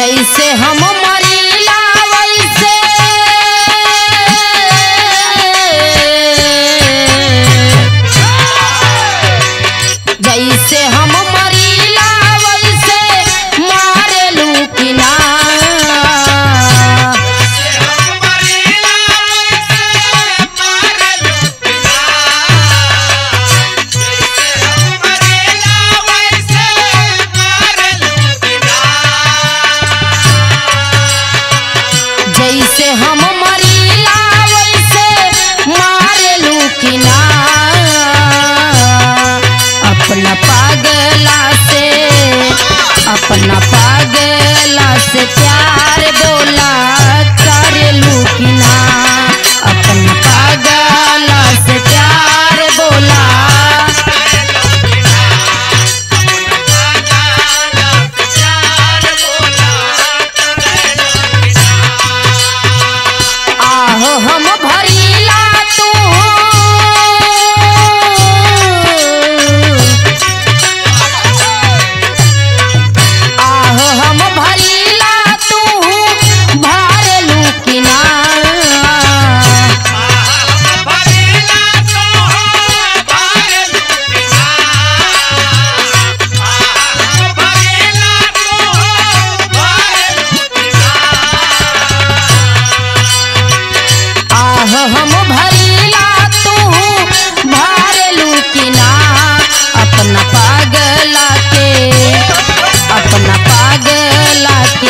जैसे हम मरीला वैसे जैसे हम मरीला वैसे मारे लूकिना जैसे हम मरीला वैसे मारे लूकिना अपना पागला से प्यार बोला कर लूकिना अपना पागला से प्यार बोला आहो हम भरीला तू आहो हम भरीला तू भार लूकिना आहो हम भरीला तू भार लूकिना अपना पागला के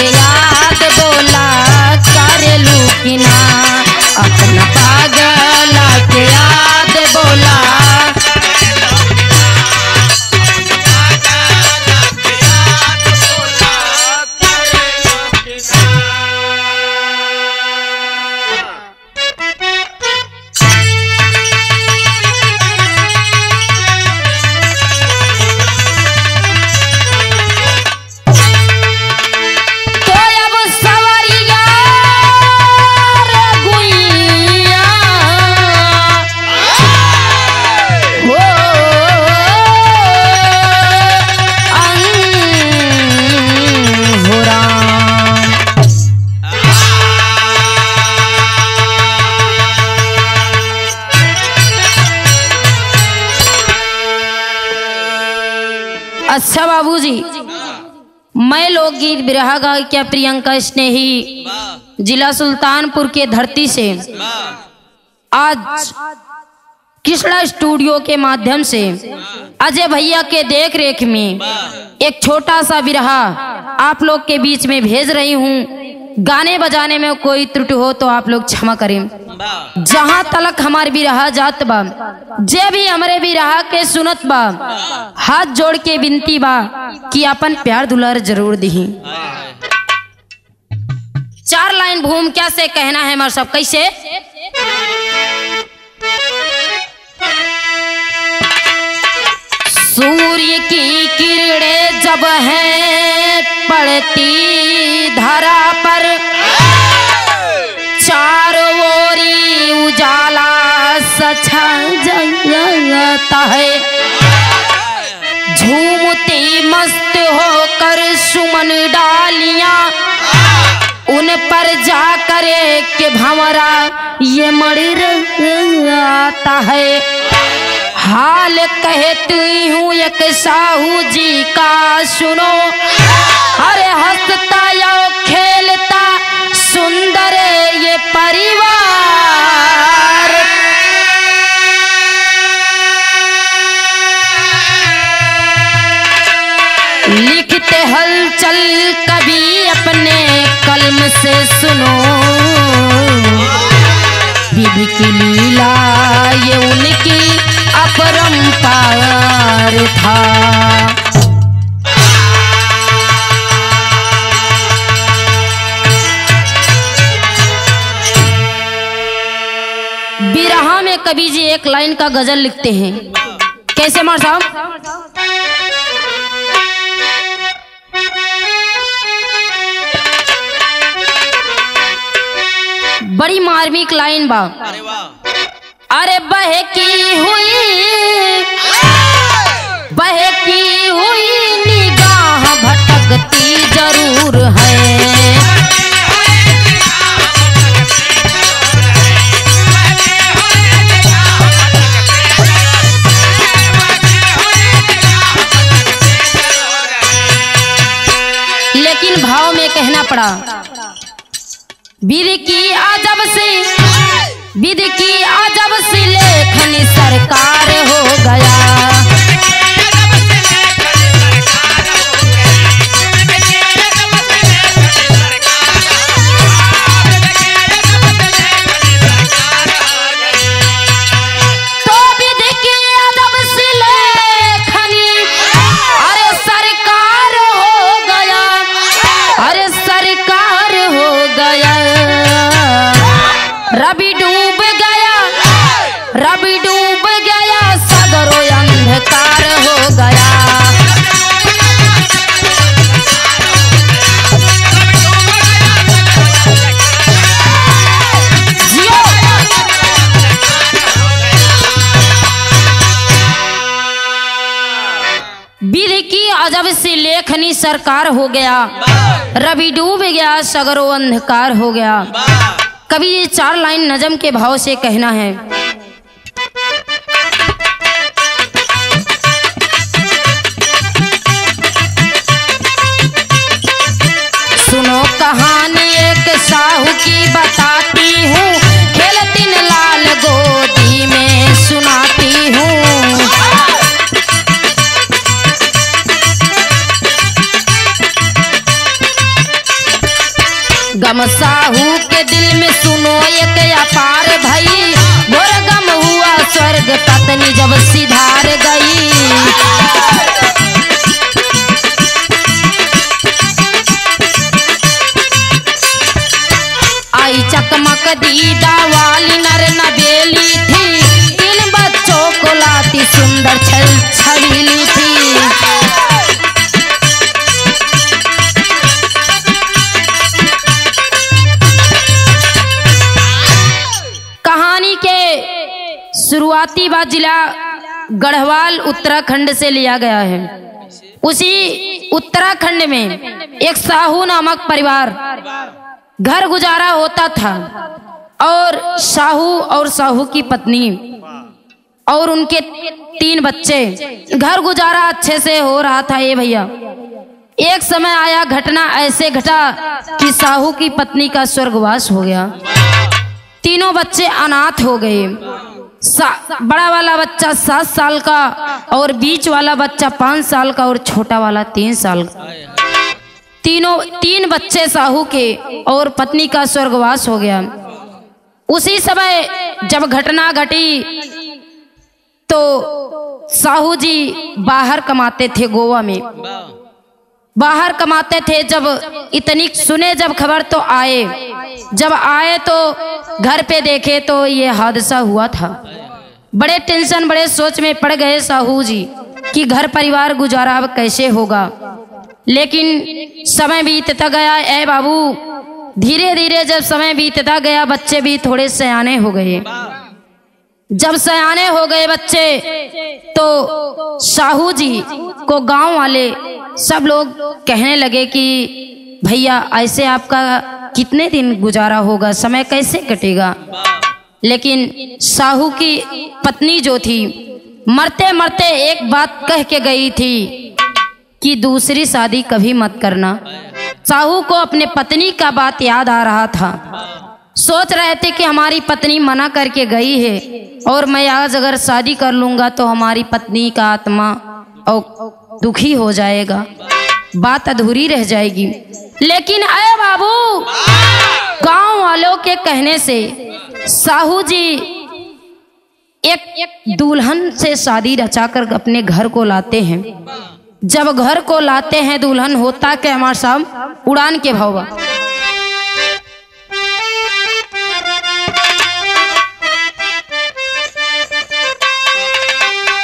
याद बोला कर लूकिना अपना पागला के याद बोला अच्छा बाबूजी, मैं लोकगीत बिरहा गायिका प्रियंका स्नेही जिला सुल्तानपुर के धरती से आज कृष्णा स्टूडियो के माध्यम से अजय भैया के देख रेख में एक छोटा सा बिरहा आप लोग के बीच में भेज रही हूँ। गाने बजाने में कोई त्रुटि हो तो आप लोग क्षमा करें। जहाँ तलक हमारे बिरहा जात बा, जे भी हमारे बिरहा के सुनत बा, हाथ जोड़ के विनती बा कि अपन प्यार दुलार जरूर दी। 4 लाइन भूमिका से कहना है हमारे सब कैसे। सूर्य की किरणें जब है पड़ती धरा पर, चारों ओरी उजाला सछा जाता है। झूमती मस्त होकर सुमन डालियां, उन पर जाकर के भंवरा ये मर आता है। हाल कहती हूँ एक साहू जी का सुनो, अरे हंसता या खेलता सुंदर ये परिवार। लिखते हलचल कभी अपने कलम से सुनो, बीबी की लीला ये उनकी अपरंपार था। बिरहा में कवि जी एक लाइन का गजल लिखते हैं, कैसे मार साहब। बड़ी मार्मिक लाइन बा। अरे बहकी हुई निगाह भटकती जरूर है, पड़ा। विधि की अजब सी लेखनी सरकार हो गया। रवि डूब गया सगरो अंधकार हो गया। जियो। विधि की अजब सी लेखनी सरकार हो गया। रवि डूब गया सगरो अंधकार हो गया। कवि ये 4 लाइन नजम के भाव से कहना है। सुनो कहानी एक साहू की बताती हूँ, खेल 3 लाल गोदी में सुनाती हूँ। गम साहू के दिल में सुनो एक अपार भई, घोर गम हुआ स्वर्ग पत्नी जब सिधार गई। आई चकमक दीदा वाली नर नबेली थी, 3 बच्चों को लाती सुंदर छबीली थी। कहानी के शुरुआती बात जिला गढ़वाल उत्तराखंड से लिया गया है। उसी उत्तराखंड में एक साहू नामक परिवार घर गुजारा होता था और साहू की पत्नी और उनके 3 बच्चे, घर गुजारा अच्छे से हो रहा था। ये भैया एक समय आया, घटना ऐसे घटा कि साहू की पत्नी का स्वर्गवास हो गया। तीनों बच्चे अनाथ हो गए। बड़ा वाला बच्चा 7 साल का और बीच वाला बच्चा 5 साल का और छोटा वाला 3 साल का। 3 बच्चे साहू के और पत्नी का स्वर्गवास हो गया। उसी समय जब घटना घटी तो साहू जी बाहर कमाते थे, गोवा में बाहर कमाते थे। जब इतनी सुने जब खबर तो आए। जब आए तो घर पे देखे तो ये हादसा हुआ था। बड़े टेंशन बड़े सोच में पड़ गए साहू जी कि घर परिवार गुजारा अब कैसे होगा। लेकिन समय बीतता गया। ए बाबू, धीरे धीरे जब समय बीतता गया बच्चे भी थोड़े सयाने हो गए। जब सयाने हो गए बच्चे तो साहू जी को गांव वाले सब लोग कहने लगे कि भैया ऐसे आपका कितने दिन गुजारा होगा, समय कैसे कटेगा। लेकिन साहू की पत्नी जो थी मरते मरते एक बात कह के गई थी कि दूसरी शादी कभी मत करना। साहू को अपने पत्नी का बात याद आ रहा था। सोच रहे थे कि हमारी पत्नी मना करके गई है और मैं आज अगर शादी कर लूंगा तो हमारी पत्नी का आत्मा और दुखी हो जाएगा, बात अधूरी रह जाएगी। लेकिन अरे बाबू, गांव वालों के कहने से साहू जी एक दुल्हन से शादी रचाकर अपने घर को लाते हैं। जब घर को लाते हैं दुल्हन होता के हमारे साहब उड़ान के भाव।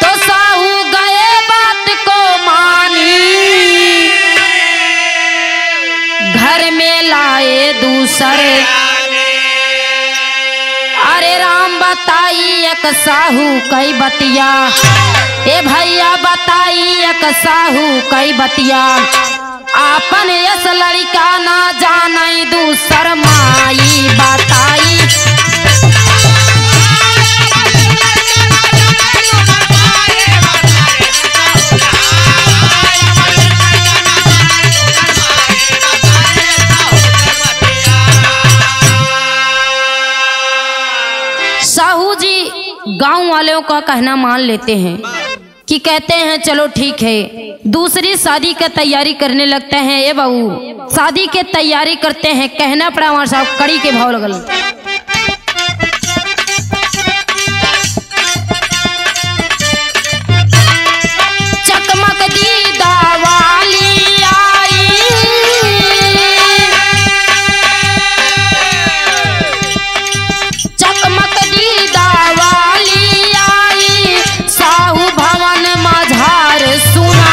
तो साहू गए बात को मानी, घर में लाए दूसरे। अरे राम बताई एक साहू कई बतिया, ए भैया बताई एक साहू कई बतिया। आपन यस लड़का ना जाने दूसर माई बताई। वालों का कहना मान लेते हैं कि कहते हैं चलो ठीक है, दूसरी शादी की तैयारी करने लगते हैं। ये बहू शादी की तैयारी करते हैं, कहना पड़ा हमारे साहब कड़ी के भाव लगल। चकमक दीदा वाली आई, चकमक दीदा वाली आई, साहू भवन माझार सुना।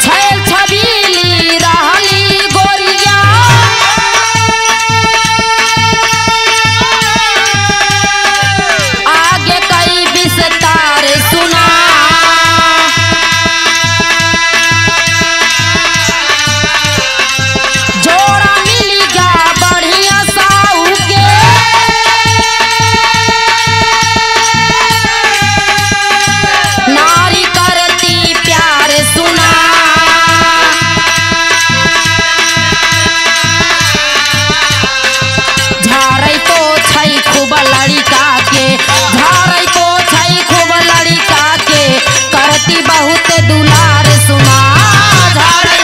छैल छबीली रहली गोरिया, आगे कई विस्तार सुना। जोड़ा मिली गा बढ़िया साहू के, नारी करती प्यार सुना। झारई को छई खूब लड़िका के, झारई को छई खूब लड़िका के, करती बहुत दुलार सुना। झारई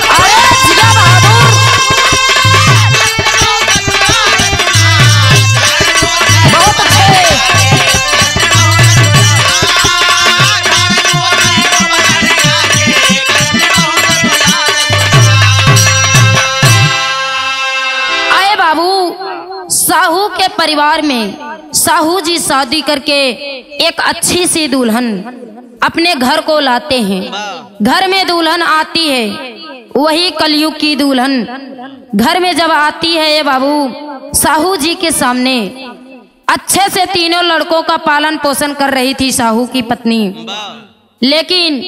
अरे जिया बहादुर, बहुत अच्छे। आए बाबू, साहू के परिवार में साहू जी शादी करके एक अच्छी सी दुल्हन अपने घर को लाते हैं। घर में दुल्हन आती है, वही कलयुग की दुल्हन घर में जब आती है ये बाबू, साहू जी के सामने अच्छे से तीनों लड़कों का पालन पोषण कर रही थी साहू की पत्नी। लेकिन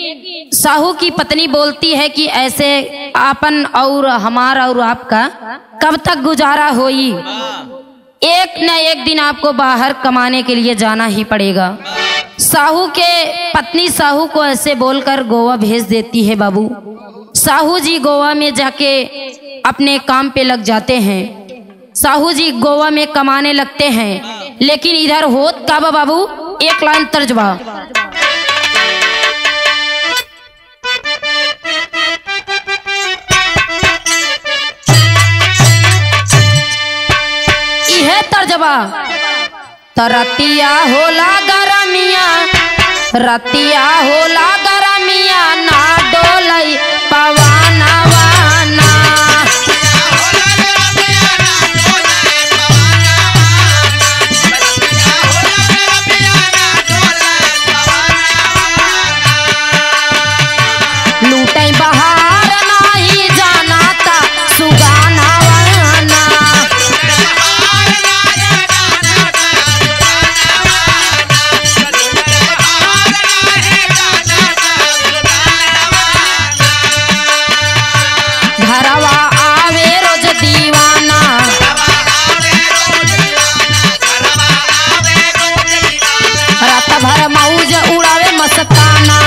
साहू की पत्नी बोलती है कि ऐसे आपन और हमारा और आपका कब तक गुजारा होई, एक न एक दिन आपको बाहर कमाने के लिए जाना ही पड़ेगा। साहू के पत्नी साहू को ऐसे बोलकर गोवा भेज देती है बाबू। साहू जी गोवा में जाके अपने काम पे लग जाते हैं। साहू जी गोवा में कमाने लगते हैं, लेकिन इधर होत का बा बाबू, एक लाइन तर्जबा। इहे तर्जबा। तो रतिया होला गरमिया, रतिया होला गरमिया, ना डोलई पवाना वाना। लूटई बहार नाही जाना ता सुगाना वाना। घरवा आवे रोज दीवाना, रात भर मौज उड़ावे मस्ताना।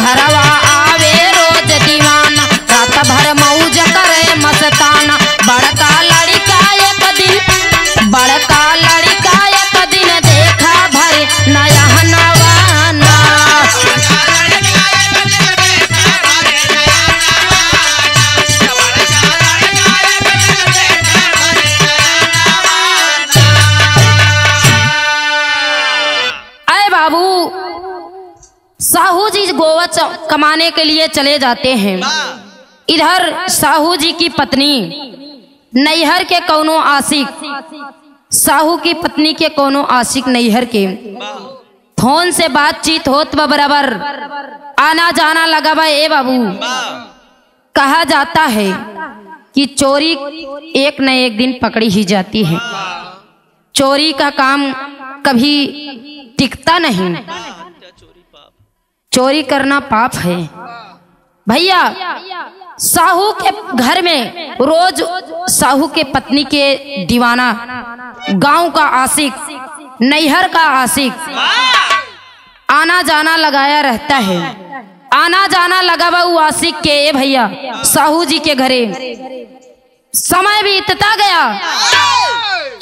घरवा आवे रोज दीवाना, रात भर मौज करे मस्ताना। बड़का लड़का एक दिन, बड़का लड़का एक दिन देखा भरे नया नवाना। आए बाबू, साहू जी गोवा कमाने के लिए चले जाते हैं। इधर साहू जी की पत्नी नैहर के कोनो आशिक, साहू की पत्नी के कोनो आशिक नैहर के फोन से बातचीत होत बा, बराबर आना जाना लगा बा। ए बाबू, कहा जाता है कि चोरी एक न एक दिन पकड़ी ही जाती है। चोरी का काम कभी टिकता नहीं, चोरी करना पाप है। भैया साहू के घर में रोज साहू के पत्नी के दीवाना, गांव का आशिक, नैहर का आशिक आना जाना लगाया रहता है। आना जाना लगा वो आशिक के ए भैया साहू जी के घरे। समय बीतता गया।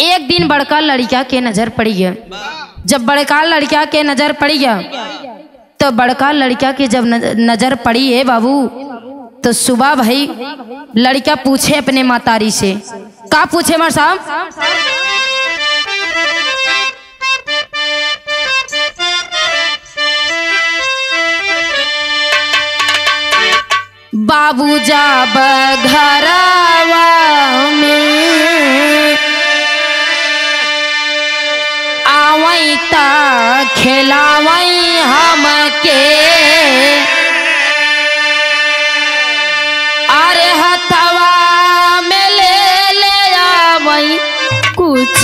एक दिन बड़का लड़का के नजर पड़ी गया। जब बड़का लड़का के नजर पड़ी गया तो बड़का लड़का के जब नजर पड़ी है बाबू, तो सुबह भाई लड़का पूछे अपने मातारी से, का पूछे मार साहब? बाबू जब घरवा में आवई ता खिलावई हमके, अरे हथवा में ले आवई कुछ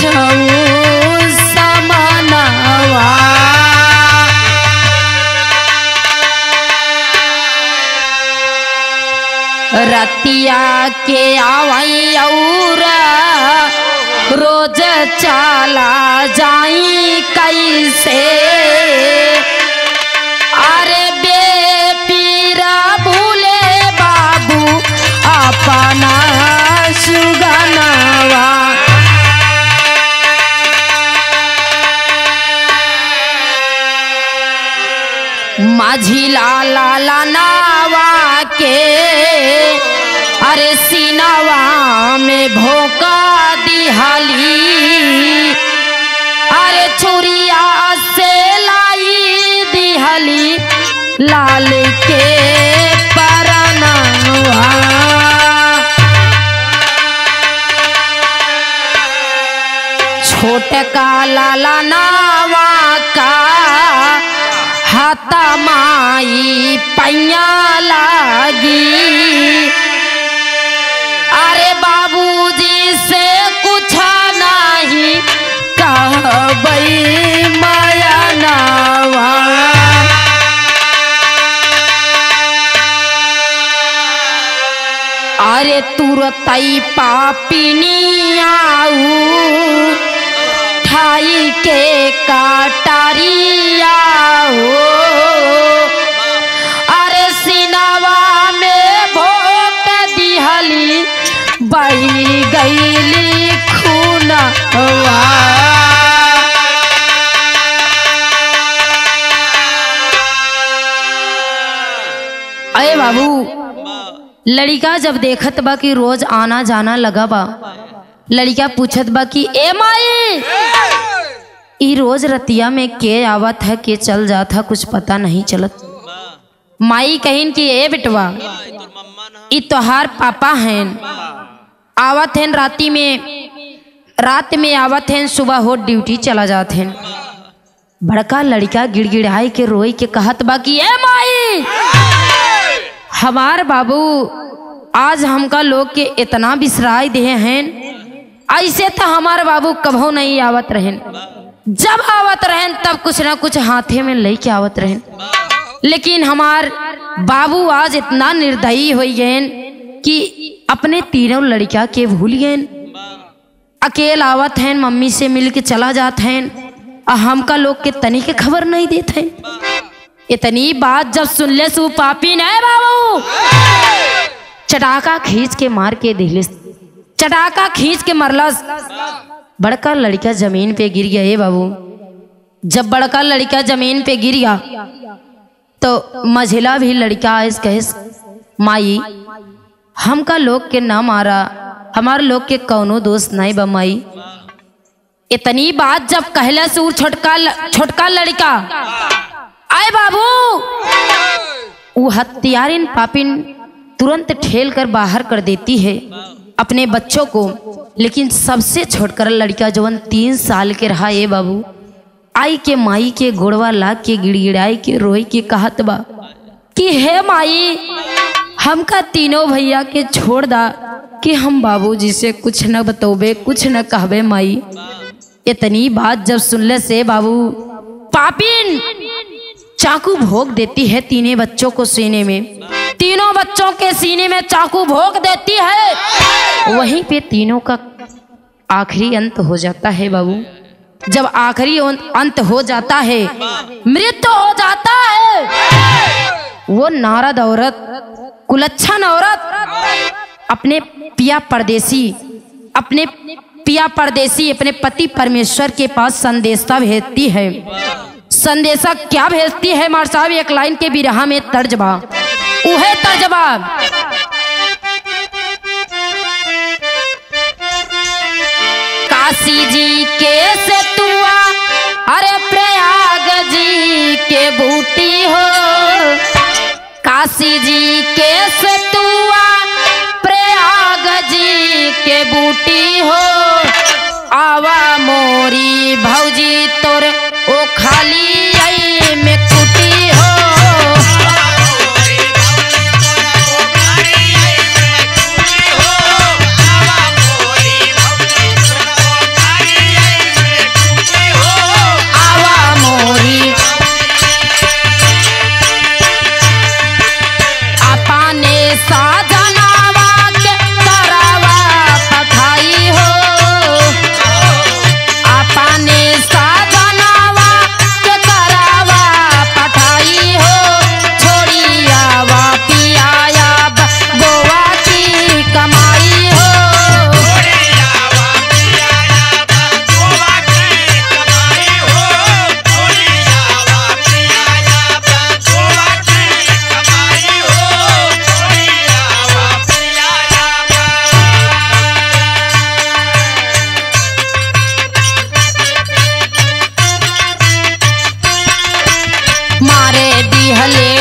समानवा। रतिया के आवई और रोज चला जाई कैसे, अरे बेपीरा भूले बाबू अपना सुगनवा। माझी लाला नावा के अरे सीनावा में भोका दिहली, अरे छुरिया से लाई दिहली लाल के परनवा। छोटका लाला नावा का हाथा माई पैया लागी, अरे बाबूजी से कुछ नहीं कहबई माया नावा। अरे तुरतई पापिनी आऊ ठाई के काटारिया हो, अरे सिनावा में भोक दिहली बही गईली खूनवा। अरे बाबू लड़का जब देखत बा कि रोज आना जाना लगा बा, लड़का पूछत बा कि ए माई ई रोज रतिया में के आवत है के चल जात है, कुछ पता नहीं चलत। माई कहिन कि ए बिटवा ई तोहार पापा हैं, आवत हैं राती में, रात में आवत हैं, सुबह हो ड्यूटी चला जात हैं। बड़का लड़का गिड़गिड़ाई के रोई के कहत बा कि ए माई हमार बाबू आज हमका लोग के इतना बिसराई दे हैं, ऐसे तो हमारे बाबू कभो नहीं आवत रहें। जब आवत रहें तब कुछ ना कुछ हाथे में लेके आवत रहें, लेकिन हमार बाबू आज इतना निर्दयी हो गए कि अपने तीनों लड़का के भूल गए। अकेले आवत हैं, मम्मी से मिल के चला जात हैं, हमका लोग के तनी के खबर नहीं देते हैं। इतनी बात जब सुन ले सु पापी नहीं बाबू चटाका खींच के मार के दिलिस, चटाका खींच के मरलस। बड़का लड़का जमीन पे गिर गया। हे बाबू जब बड़का लड़का जमीन पे गिर गया तो मझिला भी लड़का ऐस कहे माई हमका लोग के ना मारा, हमारे लोग के कौनो दोस्त नहीं बा माई। इतनी बात जब कहला से छोटका लड़का आए बाबू वो हत्यारिन पापिन तुरंत ठेल कर बाहर कर देती है अपने बच्चों को। लेकिन सबसे छोटकर लड़का जवन 3 साल के रहा है बाबू, आई के माई के गोड़वा लाग के गिड़गिड़ाई के रोई के कहत बा कि हे माई हमका तीनों भैया के छोड़ दा कि हम बाबूजी से कुछ न बतोबे, कुछ न कहबे माई। इतनी बात जब सुनले से बाबू पापिन चाकू भोग देती है तीनों बच्चों को सीने में। तीनों बच्चों के सीने में चाकू भोंक देती है। वहीं पे तीनों का आखिरी अंत हो जाता है बाबू। जब आखिरी अंत हो जाता है, मृत्यु हो जाता है, वो नारद औरत, कुलच्छन औरत अपने पिया परदेसी अपने पति परमेश्वर के पास संदेशा भेजती है। संदेशा क्या भेजती है मार साहब? एक लाइन के बिरहा में तर्जबा, उहे तर्जबा, काशी जी के सेतुआ, अरे प्रयाग जी के बूटी हो, काशी जी के सेतुआ प्रयाग जी के बूटी हो, आवा मोरी भौजी तोर ओ खाली आई में कुटी हो।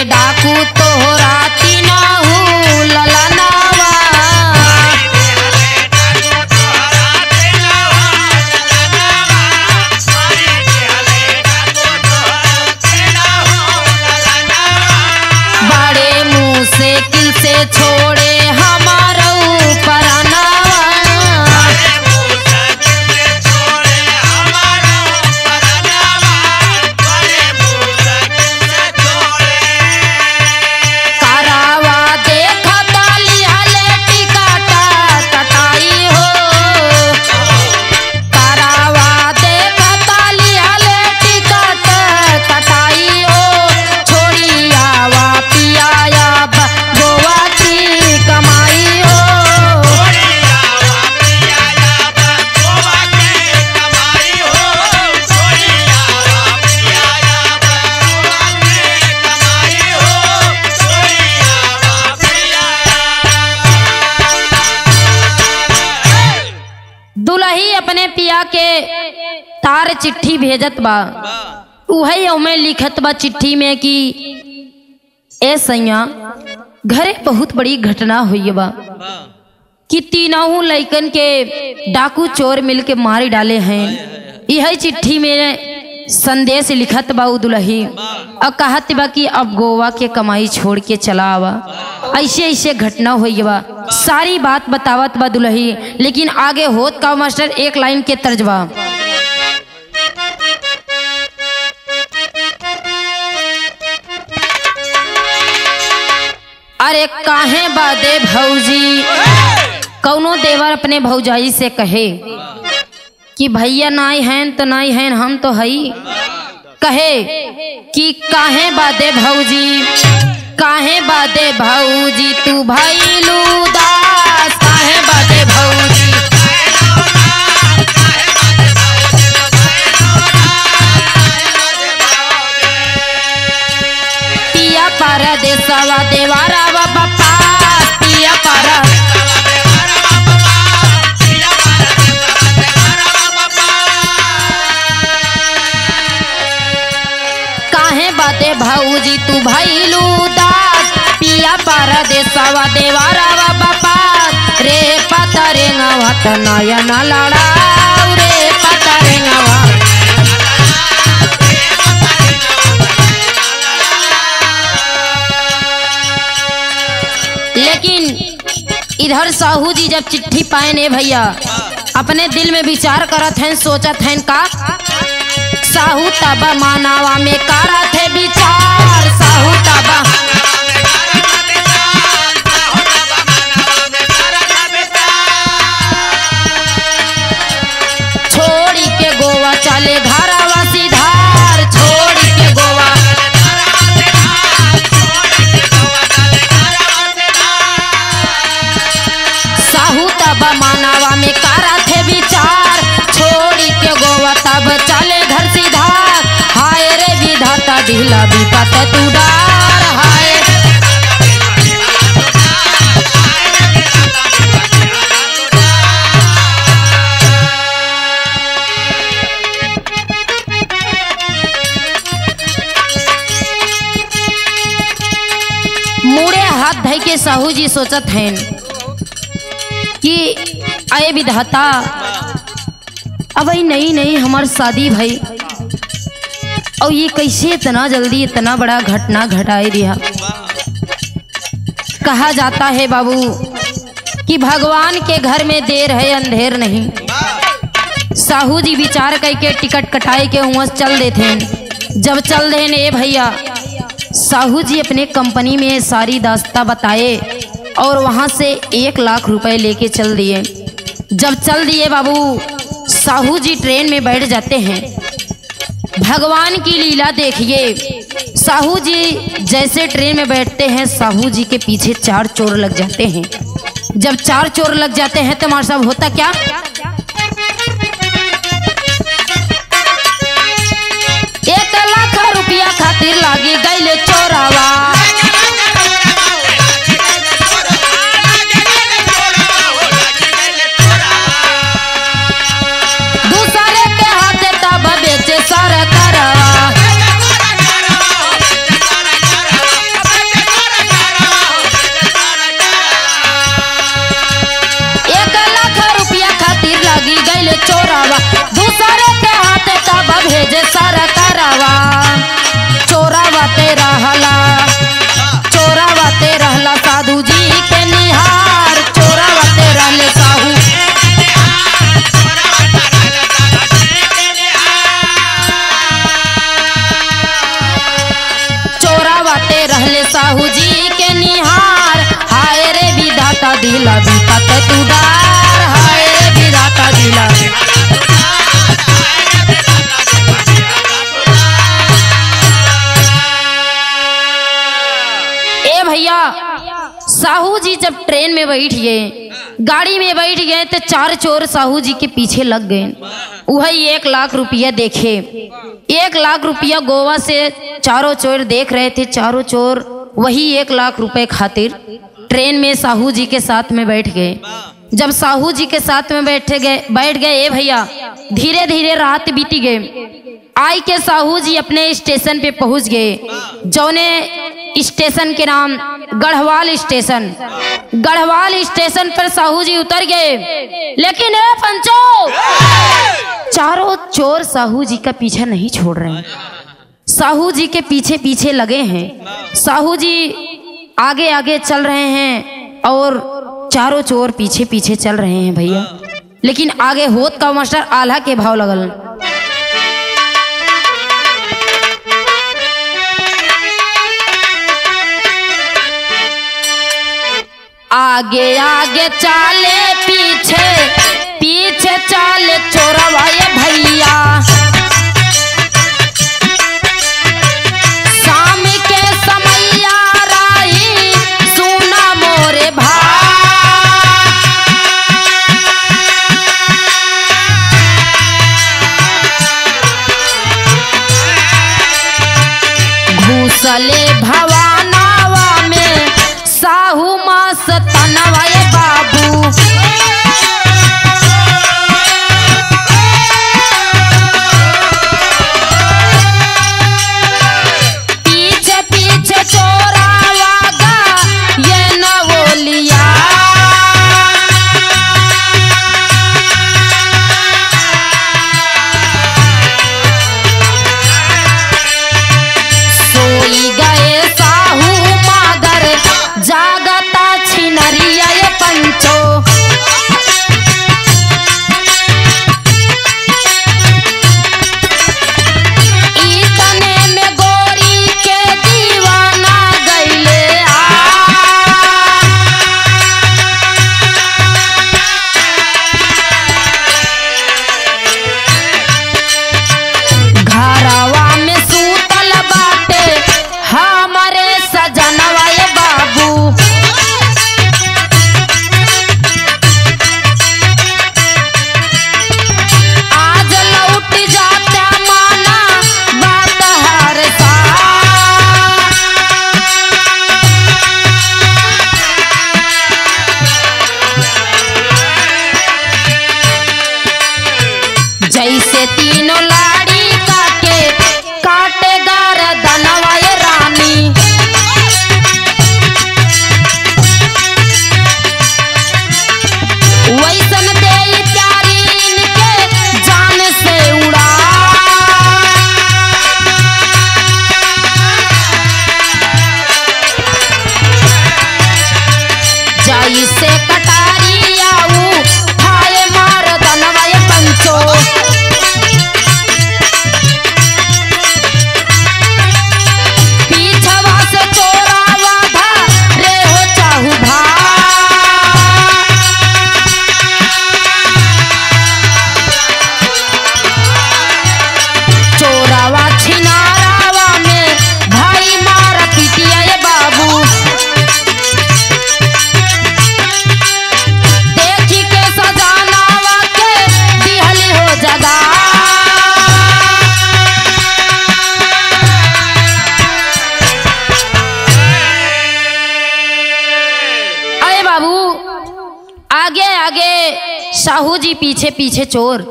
डाकू तोहरा तीनहु ललनावा, बड़े मुँह से किल से छोड़े हमारा परनावा, अपने पिया के तार चिट्ठी भेजत बा। उहे में लिखत बा चिट्ठी में कि ए सैया घरे बहुत बड़ी घटना हुई बा कि तीनों लइकन के डाकू चोर मिल के मार डाले हैं। यह चिट्ठी में संदेश लिखत बा दुल्ही और कहत बा कि अब गोवा के कमाई छोड़ के चला आवा। ऐसे ऐसे घटना हुई बा, सारी बात बतावत बा दुल्ही। लेकिन आगे होत का मास्टर, एक लाइन के तर्जबा, अरे काहे बादे भौजी, कौनो देवर अपने भौजाई से कहे कि भैया नाई हैं तो नाई हैं, हम तो हई। कहे कि काहे बादे भौजी, काहे बादे भौजी तू भइलू दास, काहे बादे भौजी, पिया परदेसवा देवारा बापा, पिया काहे बादे भौजी तू भइलू दास, पिया परदेसवा देवारा बापा, रे पतरेंगवा त नयन लड़ाऊ, रे पतरेंगवा। लेकिन इधर साहू जी जब चिट्ठी पाए ने भैया, अपने दिल में विचार करत हैं, सोचत हैं का साहू तबा मानावा में करत है विचार, साहू तबा अब चले घर सीधा, हाय रे विधाता दिला विपत तू डार, हाय। मुड़े हाथ धइ के साहू जी सोचत हैं कि अये विधाता, अब नई नई हमार शादी भाई और ये कैसे इतना जल्दी इतना बड़ा घटना घटाए दिया। कहा जाता है बाबू कि भगवान के घर में देर है अंधेर नहीं। साहू जी विचार करके टिकट कटाए के वहाँ चल देते हैं। जब चल दे ने भैया, साहू जी अपने कंपनी में सारी दास्ता बताए और वहाँ से 1 लाख रुपए लेके चल दिए। जब चल दिए बाबू, साहू जी ट्रेन में बैठ जाते हैं। भगवान की लीला देखिए, साहू जी जैसे ट्रेन में बैठते हैं, साहू जी के पीछे 4 चोर लग जाते हैं। जब 4 चोर लग जाते हैं तो हमारे साहब होता क्या, 1 लाख रुपया खातिर लागी गईले चोरावा, दूसरे के हाथे तब बेचे सारा करवा, 1 लाख रुपया खातिर लागी गईले चोरावा, दूसरे के हाथे तब भेजे सारा करवा। चोरावते रहला साधु जी के निहार, चोरावते रहले साहू, चोरावते रहले साहू जी के निहार, हाय रे विधाता दिला विपत तू डार, हाय रे विधाता दिला। भैया साहू जी जब ट्रेन में बैठ गए, गाड़ी में बैठ गए तो 4 चोर साहू जी के पीछे लग गए। वही 1 लाख रुपया देखे, 1 लाख रुपया गोवा से चारों चोर देख रहे थे। चारों चोर वही 1 लाख रुपए खातिर ट्रेन में साहू जी के साथ में बैठ गए। जब साहू जी के साथ में बैठ गए भैया, धीरे धीरे रात बीती गए। आई के साहू जी अपने स्टेशन पे पहुंच गए, जौने स्टेशन के नाम गढ़वाल स्टेशन। गढ़वाल स्टेशन पर साहू जी उतर गए, लेकिन पंचो, चारों चोर साहू जी का पीछा नहीं छोड़ रहे हैं, साहू जी के पीछे पीछे लगे हैं। साहू जी आगे आगे चल रहे हैं और चारों चोर पीछे पीछे चल रहे हैं भैया। लेकिन आगे होत का मास्टर आल्हा के भाव लगल, आगे आगे चाले पीछे पीछे चाले चोरवा ये भैया, शाम के समैया राही सुना मोरे घूसले भवानावा में साहू मास तनवाए बाबू, पीछे पीछे चोरावागा ये नवोलिया, सोई गए जैसे तीनों लाड़ी काटे गर्दनवा ये रानी। वैसन दे प्यारी इनके जान से उड़ा। जाई से कटारी आऊ खाए मार दनवा ये पंचो। पीछवा से चोरावा था रे हो चाहू भा। चोरावा छिनारावा में भाई मार पिटिया ये बाबू। देखी के सजानावा के दिहली हो जगा। अरे बाबू आगे आगे साहू जी पीछे पीछे चोर।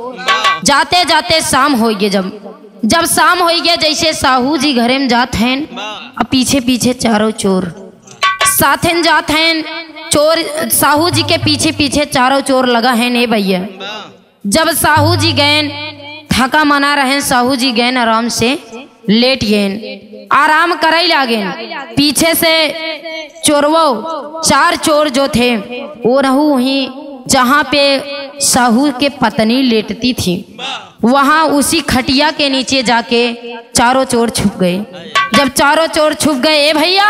जाते जाते शाम हो गए। जब शाम हो गया जैसे साहू जी घरे में जात हैं और पीछे पीछे चारों चोर साथन जात हैं। चोर साहू जी के पीछे पीछे चारों चोर लगा है ने भैया। जब साहू जी गए थका मना रहे साहू जी गए आराम से लेट गए आराम करे लागे। पीछे से चोरवो चार चोर जो थे वो रहू वहीं जहाँ पे साहू के पत्नी लेटती थी वहां उसी खटिया के नीचे जाके चारों चोर छुप गए। जब चारों चोर छुप गए ए भैया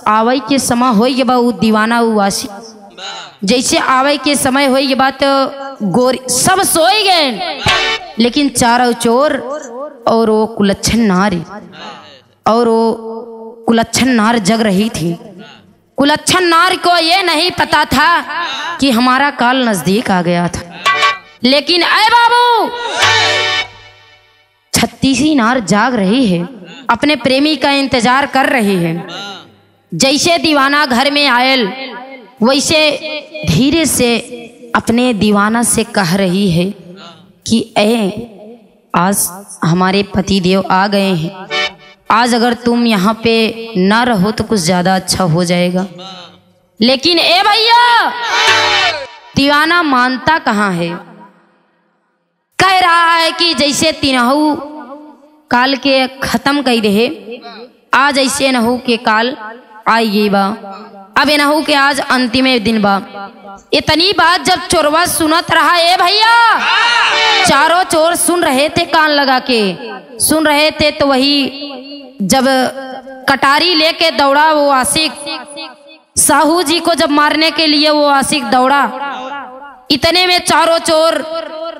आवई के समय हो गया वो दीवाना वो आशिक। जैसे आवई के समय हो गया बात गोरी सब सोए गए लेकिन चारों चोर और वो कुलच्छन नार जग रही थी। कुलच्छन नार को ये नहीं पता था कि हमारा काल नजदीक आ गया था। लेकिन अय बाबू 36 नार जाग रही है अपने प्रेमी का इंतजार कर रही है। जैसे दीवाना घर में आयल वैसे धीरे से अपने दीवाना से कह रही है कि आज हमारे पति देव आ गए हैं। आज अगर तुम यहाँ पे ना रहो तो कुछ ज्यादा अच्छा हो जाएगा। लेकिन ए भैया दीवाना मानता कहाँ है। कह रहा है कि जैसे तीनहू काल के खत्म कर रहे आज ऐसे नहू के काल आइए बा। अब नहू के आज अंतिम दिन बा। इतनी बात जब चोरवा सुनत रहा ए भैया चारों चोर सुन रहे थे कान लगा के सुन रहे थे। तो वही जब कटारी लेके दौड़ा वो आशिक साहू जी को जब मारने के लिए वो आशिक दौड़ा इतने में चारों चोर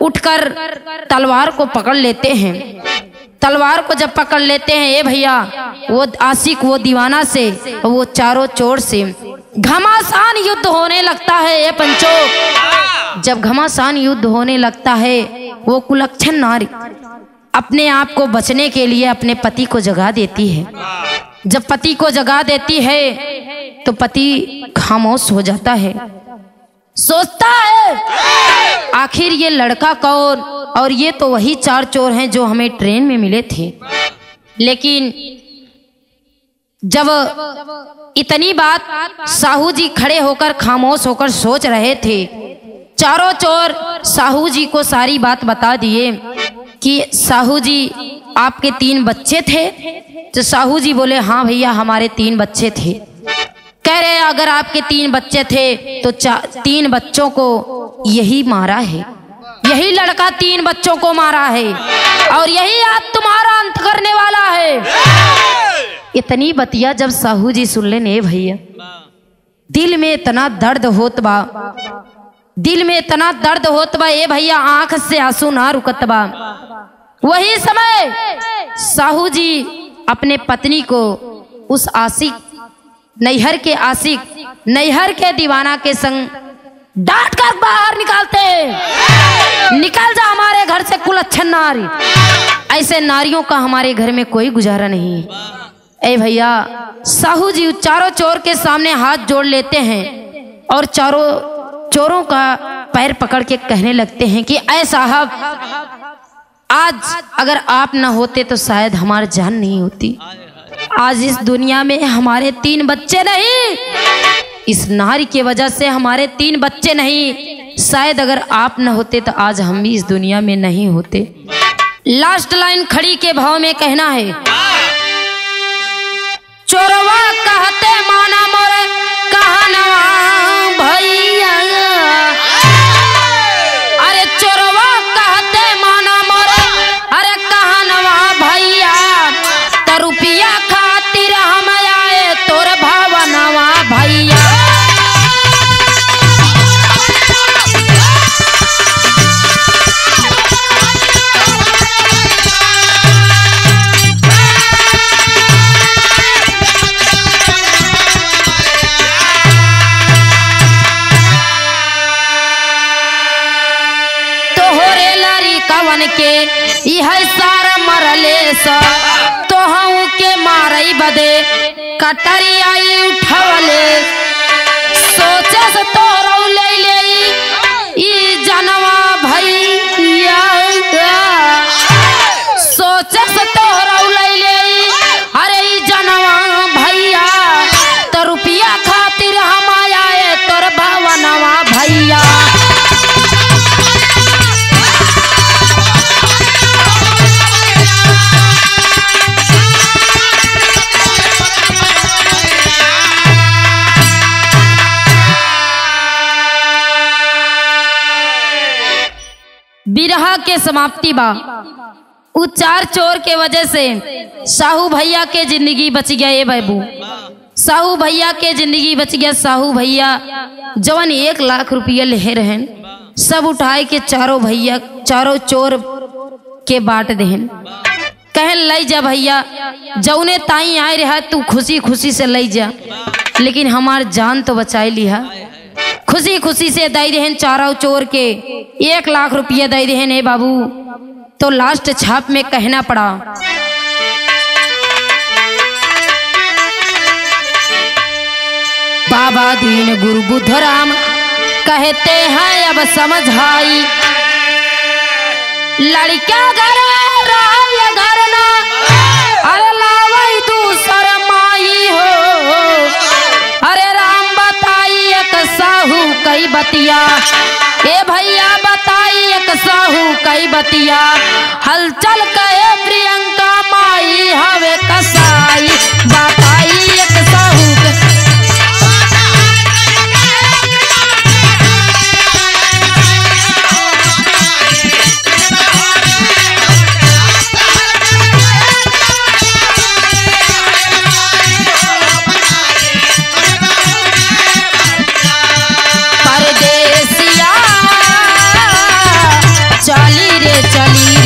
उठकर तलवार को पकड़ लेते हैं। तलवार को जब पकड़ लेते हैं ए भैया वो आशिक वो दीवाना से वो चारों चोर से घमासान युद्ध होने लगता है। ये पंचो जब घमासान युद्ध होने लगता है वो कुलच्छन नारी अपने आप को बचने के लिए अपने पति को जगा देती है। जब पति को जगा देती है तो पति खामोश हो जाता है। सोचता है आखिर ये लड़का कौन और ये तो वही चार चोर हैं जो हमें ट्रेन में मिले थे। लेकिन जब इतनी बात साहू जी खड़े होकर खामोश होकर सोच रहे थे चारों चोर साहू जी को सारी बात बता दिए कि साहू जी आपके 3 बच्चे थे। तो साहू जी बोले हाँ भैया हमारे 3 बच्चे थे। कह रहे अगर आपके 3 बच्चे थे तो 3 बच्चों को यही मारा है। यही लड़का 3 बच्चों को मारा है और यही आज तुम्हारा अंत करने वाला है। इतनी बतिया जब साहू जी सुन लेने भैया दिल में इतना दर्द होत बा दिल में इतना दर्द होत बा ए भैया आंख से आंसू ना रुकत बा। वही समय साहू जी अपने पत्नी को उस आशिक नैहर के दीवाना के संग डांट कर बाहर निकालते हैं। निकल जा हमारे घर से कुलच्छन नारी। ऐसे नारियों का हमारे घर में कोई गुजारा नहीं है। ए भैया साहू जी चारों चोर के सामने हाथ जोड़ लेते हैं और चारों चोरों का पैर पकड़ के कहने लगते हैं कि ऐ साहब, आज अगर आप न होते तो शायद हमारी जान नहीं होती। आज इस दुनिया में हमारे 3 बच्चे नहीं, इस नारी की वजह से हमारे 3 बच्चे नहीं। शायद अगर आप न होते तो आज हम भी इस दुनिया में नहीं होते। लास्ट लाइन खड़ी के भाव में कहना है, चोरवा कहते माना मोरे कहनवा भैया, अरे चोरवा कहते माना मोरे अरे कहनवा भैया, तो रुपया खातिर हम आए तोर भावनवा भैया। कवन के यह सार मरले सा तो हूँ के मारई बदे कटरी आई उठवले, सोचे से तो ले ई जनवा भैया, सोचे से तो ले अरे ई जनवा भैया, तो रुपया खातिर हम आए तोर भावनवा भैया। बिरहा के समाप्ति बा। उ 4 चोर के वजह से साहू भैया के जिंदगी बच गया। ये बाबू साहू भैया के जिंदगी बच गया। साहू भैया जवन 1 लाख रुपया ले रहे सब उठाए के चारों चोर के बांट देहन। कहन लई जा भैया, जौने ताई आए रहा तू खुशी खुशी से लई जा, लेकिन हमार जान तो बचाई लिहा। खुशी खुशी से दई देहन चारों चोर के 1 लाख रुपया दई देहन। हे बाबू, तो लास्ट छाप में कहना पड़ा, बाबा दीन गुरु बुद्धराम कहते हैं अब समझ आई, लड़का घर घर ना अरे लावई दूसर माई हो, अरे राम बताई एक साहू कई बतिया, ए भैया बताई एक साहू कई बतिया, हलचल कहे प्रियंका माई हवे कसाई, बताई एक साहू चली रे चली।